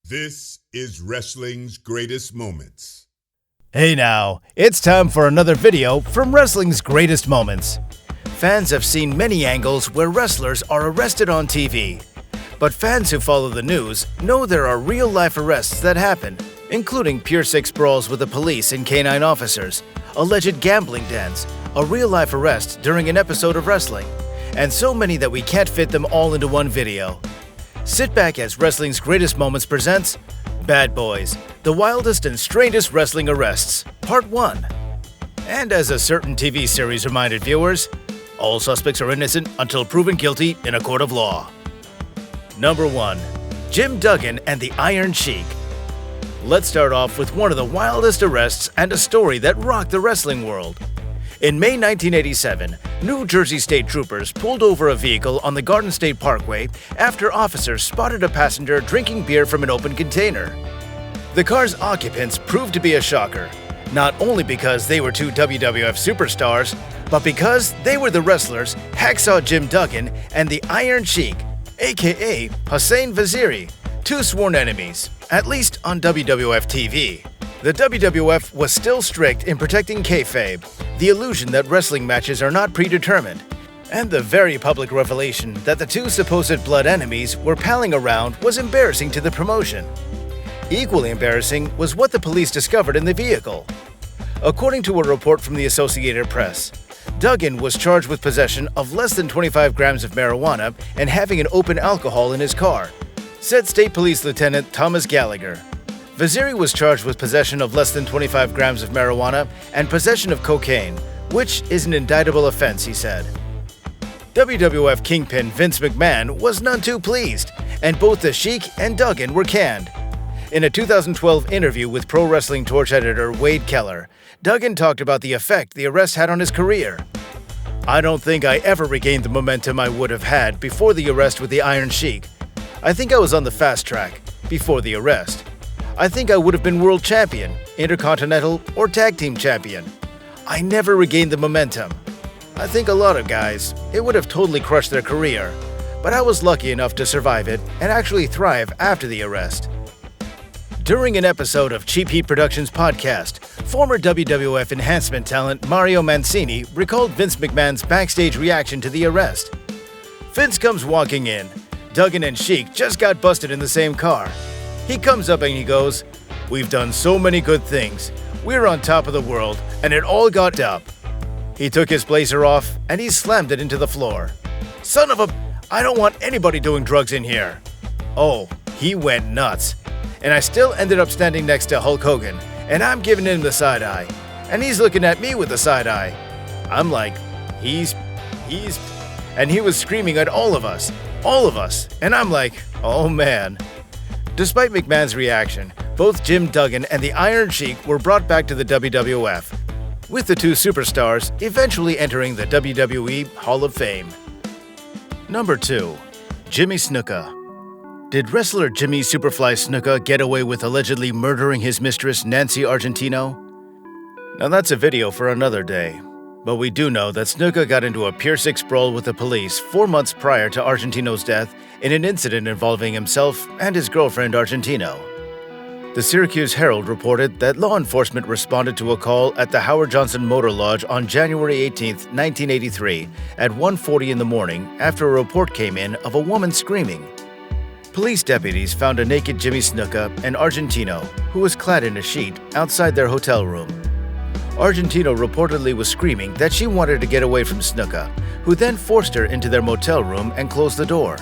This is wrestling's greatest moments. Hey now, it's time for another video from wrestling's greatest moments. Fans have seen many angles where wrestlers are arrested on TV. But fans who follow the news know there are real-life arrests that happen, including pier-six brawls with the police and canine officers, alleged gambling dens, a real-life arrest during an episode of wrestling, and so many that we can't fit them all into one video. Sit back as Wrestling's Greatest Moments presents Bad Boys, the Wildest and Strangest Wrestling Arrests, Part 1. And as a certain TV series reminded viewers, all suspects are innocent until proven guilty in a court of law. Number 1. Jim Duggan and the Iron Sheik. Let's start off with one of the wildest arrests and a story that rocked the wrestling world. In May 1987, New Jersey State Troopers pulled over a vehicle on the Garden State Parkway after officers spotted a passenger drinking beer from an open container. The car's occupants proved to be a shocker, not only because they were two WWF superstars, but because they were the wrestlers Hacksaw Jim Duggan and the Iron Sheik, aka Hussein Vaziri, two sworn enemies, at least on WWF TV. The WWF was still strict in protecting kayfabe, the illusion that wrestling matches are not predetermined, and the very public revelation that the two supposed blood enemies were palling around was embarrassing to the promotion. Equally embarrassing was what the police discovered in the vehicle. According to a report from the Associated Press, Duggan was charged with possession of less than 25 grams of marijuana and having an open alcohol in his car, said State Police Lieutenant Thomas Gallagher. Vaziri was charged with possession of less than 25 grams of marijuana and possession of cocaine, which is an indictable offense, he said. WWF Kingpin Vince McMahon was none too pleased, and both the Sheik and Duggan were canned. In a 2012 interview with Pro Wrestling Torch editor Wade Keller, Duggan talked about the effect the arrest had on his career. "I don't think I ever regained the momentum I would have had before the arrest with the Iron Sheik. I think I was on the fast track before the arrest. I think I would have been world champion, intercontinental, or tag team champion. I never regained the momentum. I think a lot of guys, it would have totally crushed their career, but I was lucky enough to survive it and actually thrive after the arrest." During an episode of Cheap Heat Productions podcast, former WWF enhancement talent Mario Mancini recalled Vince McMahon's backstage reaction to the arrest. "Vince comes walking in. Duggan and Sheik just got busted in the same car. He comes up and he goes, 'We've done so many good things. We're on top of the world, and it all got up.' He took his blazer off and he slammed it into the floor. 'Son of a... I don't want anybody doing drugs in here.' Oh, he went nuts. And I still ended up standing next to Hulk Hogan, and I'm giving him the side eye. And he's looking at me with the side eye. I'm like, he's... And he was screaming at all of us. And I'm like, oh man." Despite McMahon's reaction, both Jim Duggan and the Iron Sheik were brought back to the WWF, with the two superstars eventually entering the WWE Hall of Fame. Number 2. Jimmy Snuka. Did wrestler Jimmy Superfly Snuka get away with allegedly murdering his mistress Nancy Argentino? Now that's a video for another day, but we do know that Snuka got into a pier-six brawl with the police 4 months prior to Argentino's death in an incident involving himself and his girlfriend Argentino. The Syracuse Herald reported that law enforcement responded to a call at the Howard Johnson Motor Lodge on January 18, 1983 at 1:40 in the morning after a report came in of a woman screaming. Police deputies found a naked Jimmy Snuka and Argentino, who was clad in a sheet, outside their hotel room. Argentino reportedly was screaming that she wanted to get away from Snuka, who then forced her into their motel room and closed the door.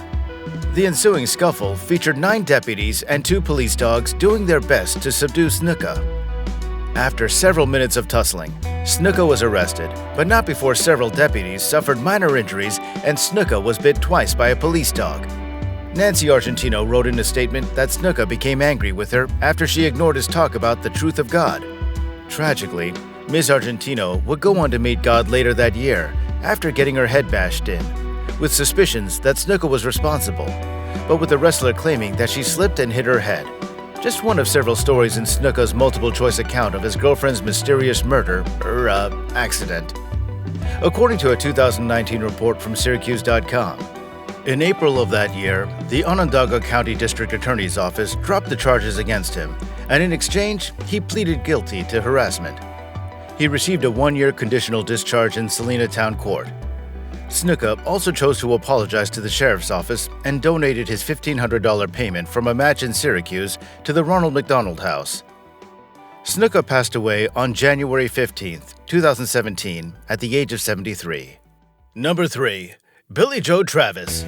The ensuing scuffle featured 9 deputies and 2 police dogs doing their best to subdue Snuka. After several minutes of tussling, Snuka was arrested, but not before several deputies suffered minor injuries and Snuka was bit twice by a police dog. Nancy Argentino wrote in a statement that Snuka became angry with her after she ignored his talk about the truth of God. Tragically, Ms. Argentino would go on to meet God later that year after getting her head bashed in, with suspicions that Snuka was responsible, but with the wrestler claiming that she slipped and hit her head. Just one of several stories in Snuka's multiple-choice account of his girlfriend's mysterious murder or accident. According to a 2019 report from Syracuse.com, In April of that year, the Onondaga County District Attorney's Office dropped the charges against him, and in exchange, he pleaded guilty to harassment. He received a 1-year conditional discharge in Salina Town Court. Snuka also chose to apologize to the sheriff's office and donated his $1,500 payment from a match in Syracuse to the Ronald McDonald House. Snuka passed away on January 15, 2017, at the age of 73. Number 3. Billy Joe Travis.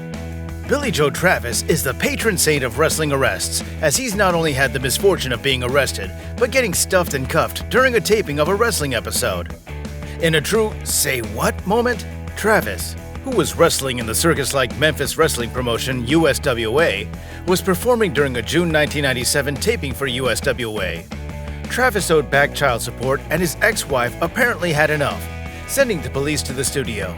Billy Joe Travis is the patron saint of wrestling arrests, as he's not only had the misfortune of being arrested, but getting stuffed and cuffed during a taping of a wrestling episode. In a true say what moment, Travis, who was wrestling in the circus-like Memphis wrestling promotion USWA, was performing during a June 1997 taping for USWA. Travis owed back child support, and his ex-wife apparently had enough, sending the police to the studio.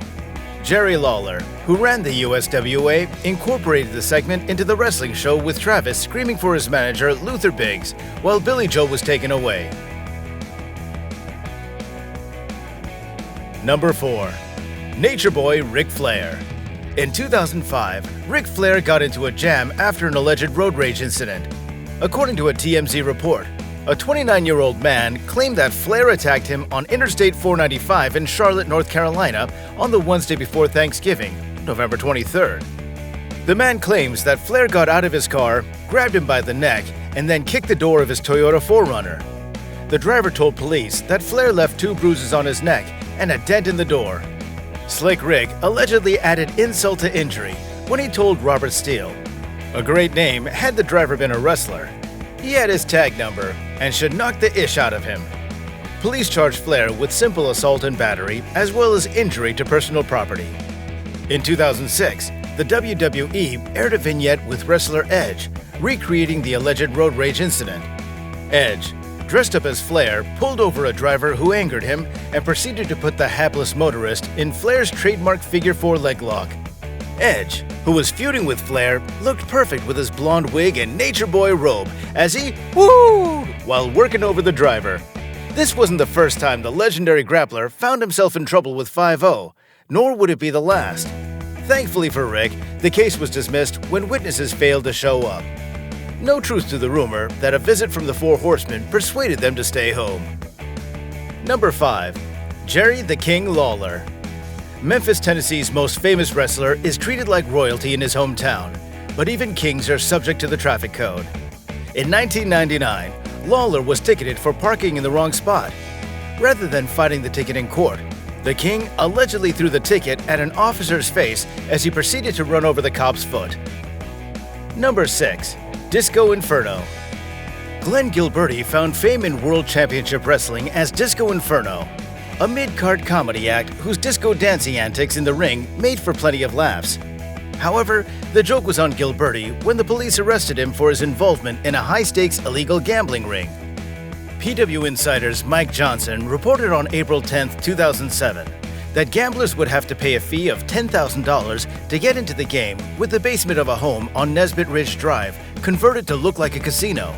Jerry Lawler, who ran the USWA, incorporated the segment into the wrestling show with Travis screaming for his manager, Luther Biggs, while Billy Joe was taken away. Number 4. Nature Boy Ric Flair. In 2005, Ric Flair got into a jam after an alleged road rage incident. According to a TMZ report, a 29-year-old man claimed that Flair attacked him on Interstate 495 in Charlotte, North Carolina on the Wednesday before Thanksgiving, November 23rd. The man claims that Flair got out of his car, grabbed him by the neck, and then kicked the door of his Toyota 4Runner. The driver told police that Flair left 2 bruises on his neck and a dent in the door. Slick Rick allegedly added insult to injury when he told Robert Steele, "A great name had the driver been a wrestler. He had his tag number and should knock the ish out of him." Police charged Flair with simple assault and battery, as well as injury to personal property. In 2006, the WWE aired a vignette with wrestler Edge, recreating the alleged road rage incident. Edge, dressed up as Flair, pulled over a driver who angered him and proceeded to put the hapless motorist in Flair's trademark figure 4 leg lock. Edge, who was feuding with Flair, looked perfect with his blonde wig and Nature Boy robe as he woo while working over the driver. This wasn't the first time the legendary grappler found himself in trouble with 5-0, nor would it be the last. Thankfully for Rick, the case was dismissed when witnesses failed to show up. No truth to the rumor that a visit from the Four Horsemen persuaded them to stay home. Number 5. Jerry the King Lawler. Memphis, Tennessee's most famous wrestler is treated like royalty in his hometown, but even kings are subject to the traffic code. In 1999, Lawler was ticketed for parking in the wrong spot. Rather than fighting the ticket in court, the king allegedly threw the ticket at an officer's face as he proceeded to run over the cop's foot. Number 6. Disco Inferno. Glenn Gilberti found fame in World Championship Wrestling as Disco Inferno, a mid-card comedy act whose disco dancing antics in the ring made for plenty of laughs. However, the joke was on Gilberti when the police arrested him for his involvement in a high-stakes illegal gambling ring. PW Insider's Mike Johnson reported on April 10, 2007, that gamblers would have to pay a fee of $10,000 to get into the game, with the basement of a home on Nesbitt Ridge Drive converted to look like a casino.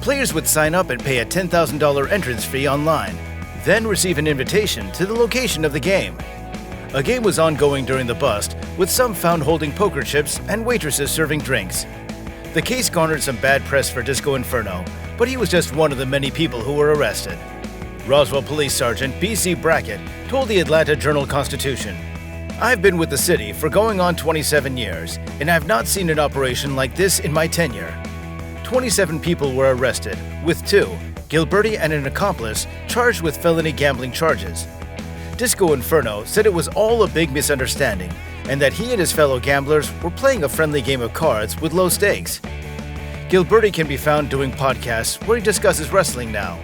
Players would sign up and pay a $10,000 entrance fee online, then receive an invitation to the location of the game. A game was ongoing during the bust, with some found holding poker chips and waitresses serving drinks. The case garnered some bad press for Disco Inferno, but he was just one of the many people who were arrested. Roswell Police Sergeant B.C. Brackett told the Atlanta Journal-Constitution, "I've been with the city for going on 27 years, and I've not seen an operation like this in my tenure." 27 people were arrested, with 2, Gilberti and an accomplice, charged with felony gambling charges. Disco Inferno said it was all a big misunderstanding, and that he and his fellow gamblers were playing a friendly game of cards with low stakes. Gilberti can be found doing podcasts where he discusses wrestling now.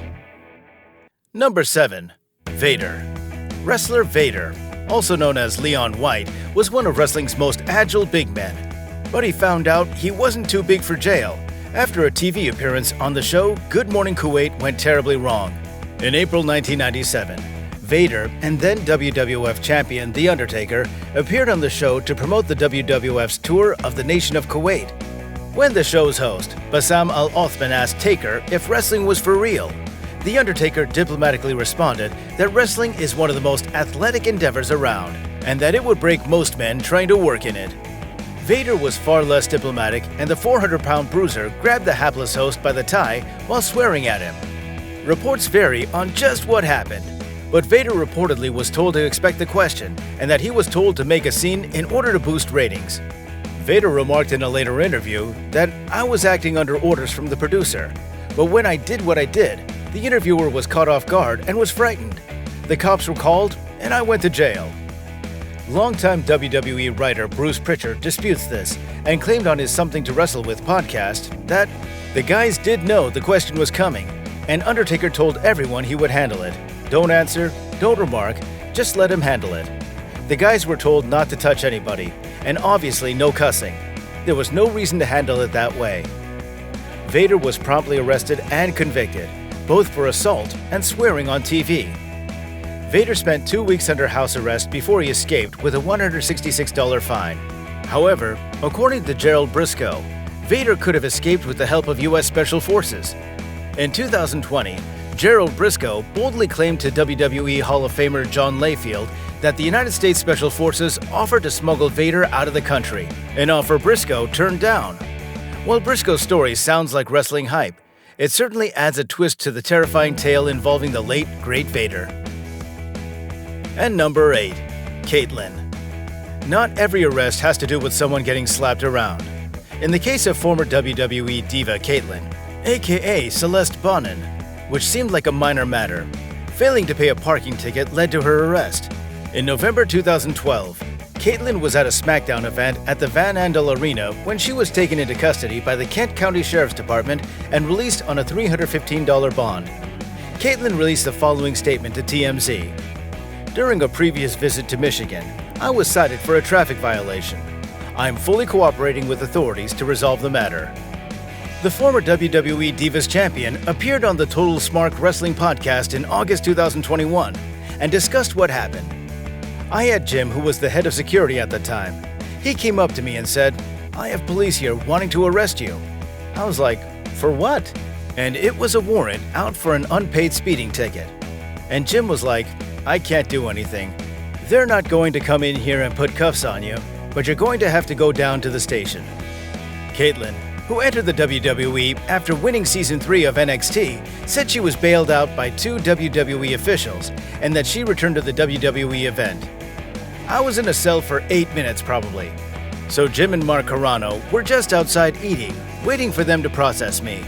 Number 7. Vader. Wrestler Vader, also known as Leon White, was one of wrestling's most agile big men. But he found out he wasn't too big for jail after a TV appearance on the show Good Morning Kuwait went terribly wrong. In April 1997, Vader and then WWF champion The Undertaker appeared on the show to promote the WWF's tour of the nation of Kuwait. When the show's host, Bassam Al-Othman, asked Taker if wrestling was for real, The Undertaker diplomatically responded that wrestling is one of the most athletic endeavors around, and that it would break most men trying to work in it. Vader was far less diplomatic, and the 400-pound bruiser grabbed the hapless host by the tie while swearing at him. Reports vary on just what happened, but Vader reportedly was told to expect the question and that he was told to make a scene in order to boost ratings. Vader remarked in a later interview that I was acting under orders from the producer, but when I did what I did, the interviewer was caught off guard and was frightened. The cops were called, and I went to jail. Longtime WWE writer Bruce Pritchard disputes this and claimed on his Something to Wrestle With podcast that the guys did know the question was coming, and Undertaker told everyone he would handle it. Don't answer, don't remark, just let him handle it. The guys were told not to touch anybody, and obviously no cussing. There was no reason to handle it that way. Vader was promptly arrested and convicted, both for assault and swearing on TV. Vader spent 2 weeks under house arrest before he escaped with a $166 fine. However, according to Gerald Briscoe, Vader could have escaped with the help of U.S. Special Forces. In 2020, Gerald Briscoe boldly claimed to WWE Hall of Famer John Layfield that the United States Special Forces offered to smuggle Vader out of the country, an offer Briscoe turned down. While Briscoe's story sounds like wrestling hype, it certainly adds a twist to the terrifying tale involving the late, great Vader. And number 8. Caitlyn. Not every arrest has to do with someone getting slapped around. In the case of former WWE Diva Kaitlyn, aka Celeste Bonin, which seemed like a minor matter, failing to pay a parking ticket led to her arrest. In November 2012, Caitlyn was at a SmackDown event at the Van Andel Arena when she was taken into custody by the Kent County Sheriff's Department and released on a $315 bond. Caitlyn released the following statement to TMZ. During a previous visit to Michigan, I was cited for a traffic violation. I am fully cooperating with authorities to resolve the matter. The former WWE Divas champion appeared on the Total Smart Wrestling podcast in August 2021 and discussed what happened. I had Jim, who was the head of security at the time. He came up to me and said, "I have police here wanting to arrest you." I was like, "For what?" And it was a warrant out for an unpaid speeding ticket. And Jim was like, "I can't do anything. They're not going to come in here and put cuffs on you, but you're going to have to go down to the station." Caitlyn, who entered the WWE after winning Season 3 of NXT, said she was bailed out by 2 WWE officials and that she returned to the WWE event. I was in a cell for 8 minutes probably. So Jim and Mark Carrano were just outside eating, waiting for them to process me.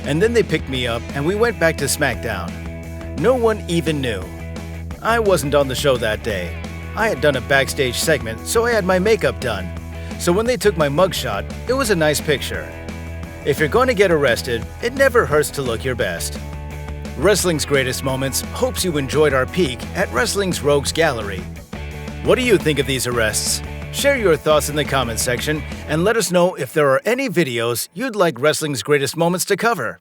And then they picked me up and we went back to SmackDown. No one even knew. I wasn't on the show that day. I had done a backstage segment, so I had my makeup done. So when they took my mugshot, it was a nice picture. If you're going to get arrested, it never hurts to look your best. Wrestling's Greatest Moments hopes you enjoyed our peek at Wrestling's Rogues Gallery. What do you think of these arrests? Share your thoughts in the comments section and let us know if there are any videos you'd like Wrestling's Greatest Moments to cover.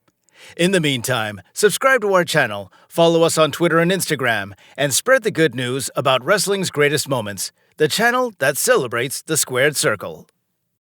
In the meantime, subscribe to our channel, follow us on Twitter and Instagram, and spread the good news about Wrestling's Greatest Moments, the channel that celebrates the squared circle.